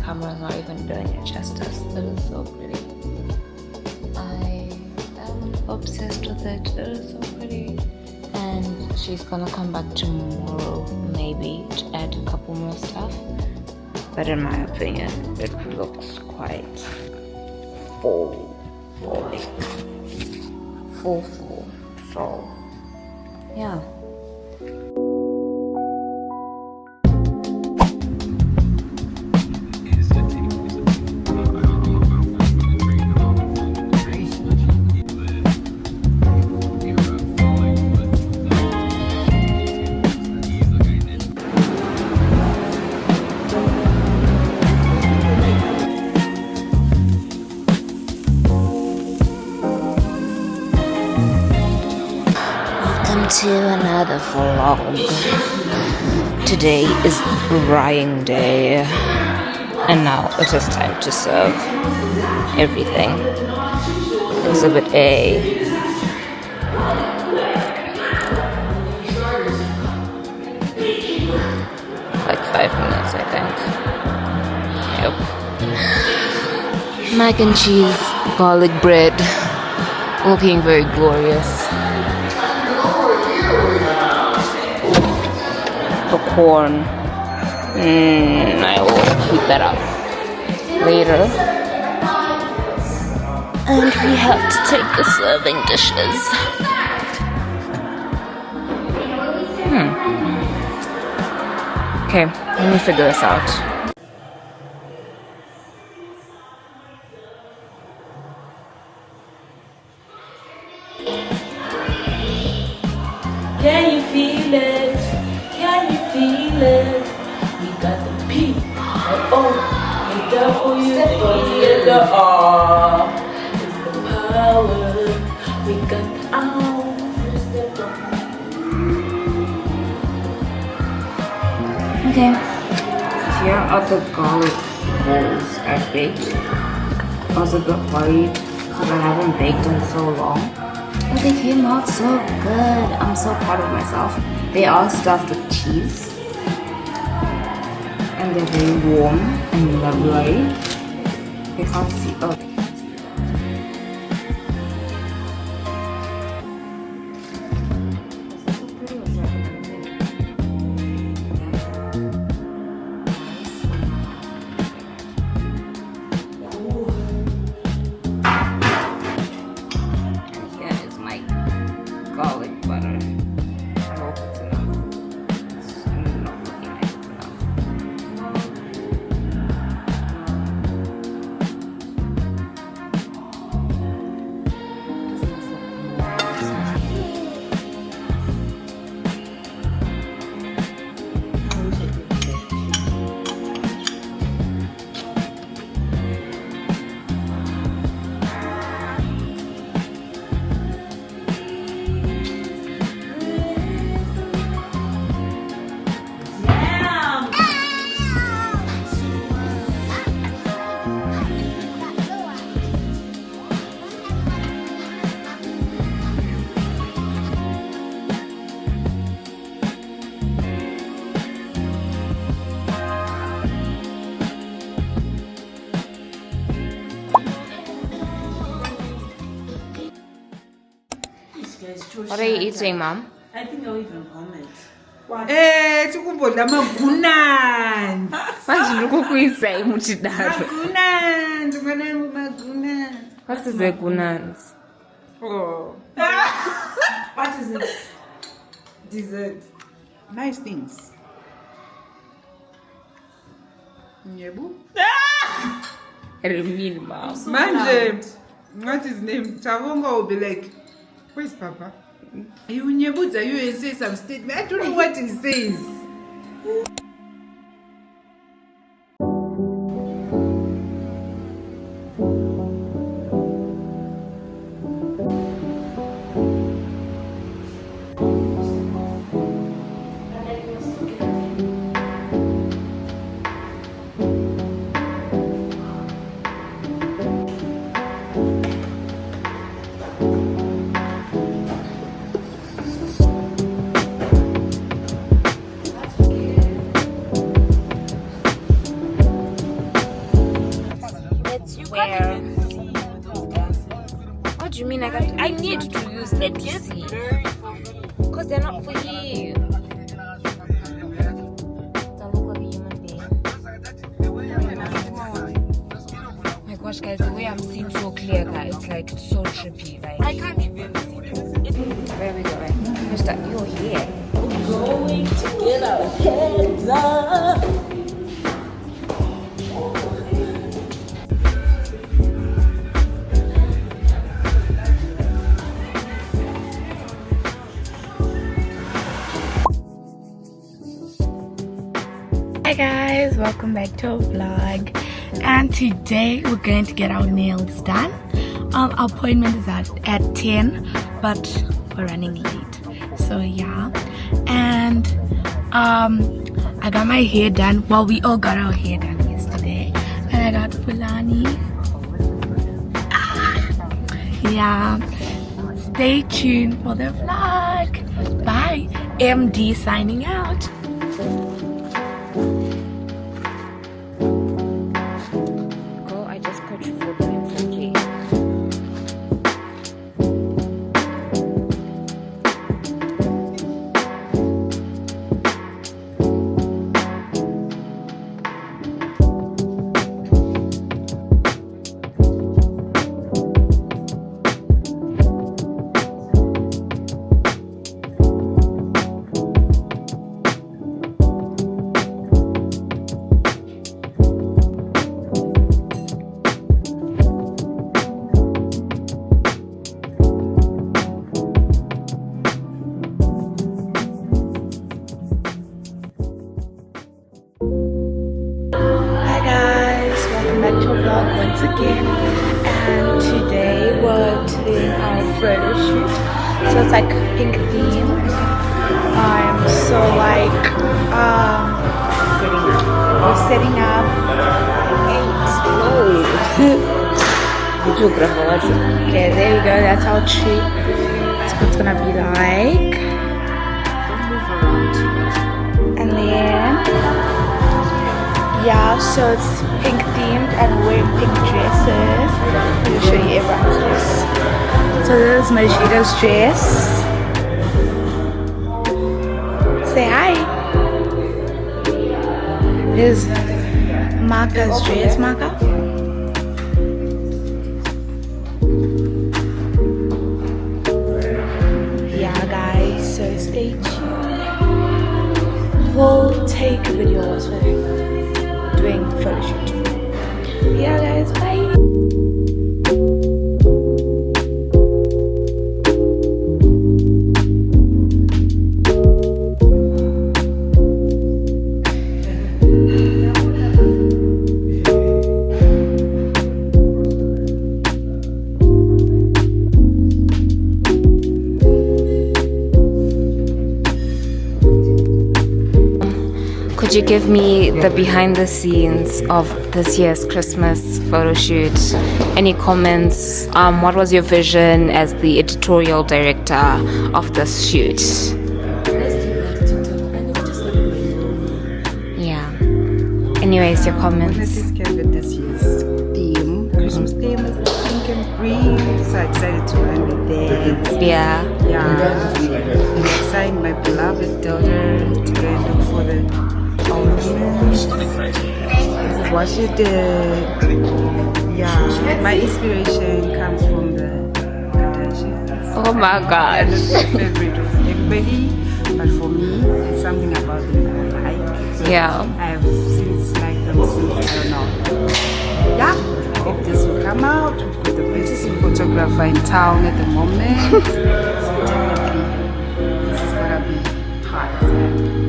Camera's not even doing it justice. It is so pretty. I am obsessed with it. It is so pretty. And she's gonna come back tomorrow, maybe, to add a couple more stuff. But in my opinion, it looks quite full. Full. So, yeah. To another vlog. Today is Ryan Day, and now it is time to serve everything. Exhibit A. Like 5 minutes, I think. Yep. Mac and cheese, garlic bread, looking very glorious. The corn. I will heat that up later. And we have to take the serving dishes. Okay, let me figure this out. Can you feel it? Can you feel it? We got the P, the O, the W, the E, the R. It's the power. We got the O. Okay. Here are the garlic balls I've baked. I was a bit worried because I haven't baked in so long. But they came out so good. I'm so proud of myself. They are stuffed with cheese. And they're very warm and lovely. You can't see. Oh. Garlic butter. I hope it's enough. It's not looking like it's enough. guys. What are you eating, Mom? I think I'll even vomit. Tikubhodla magunans. Manje ndikukuisa muchidaro. Magunans, mwanangu magunans. What is a gunans? Oh. What is it? Dessert. Nice things. Nyebu? Remean, Mom. Manje, what's his name? Chavonga will be like, where's Papa? You Nyebuza, you say some statement. I don't know what he says. What do you mean? I need to use them to see. Because they're not for you. The look of a human being. Oh my gosh, guys, the way I'm seeing so clear, guys, it's like so trippy. Like I can't even see this. Where are we going? Mister, you're here. We're going to get our heads up. Hi guys, welcome back to our vlog, and today we're going to get our nails done. Our appointment is at 10, but we're running late, so yeah. And I got my hair done. Well, we all got our hair done yesterday, and I got Fulani. Yeah, stay tuned for the vlog. Bye. MD signing out. Once again, and today we're doing our photo shoot, so it's like pink theme. I'm so like we're setting up. Videographer, what's it? Okay, there we go, that's our tree. That's what it's gonna be like. And then yeah, so it's pink themed and we're wearing pink dresses. Let me show you everyone's dress. So this is Majita's dress. Say hi. This is Maka's dress. Maka. Yeah, guys. So stay tuned. We'll take videos with doing photo shoot. Yeah guys, bye. Could you give me the behind the scenes of this year's Christmas photo shoot? Any comments? What was your vision as the editorial director of this shoot? Yeah. Anyways, your comments. This year's theme, Christmas theme is pink turned green, so I decided to run with it. Yeah. Yeah. And I signed my beloved daughter to go and look for the ornaments. This is what she did. Yeah. My inspiration comes from the Kardashians. Oh my gosh. They're not the favorite of everybody, but for me, it's something about them that I like. Yeah. I've since liked them since, I don't know. Yeah, I hope this will come out. We've got the best photographer in town at the moment. So definitely, this is gonna be hard.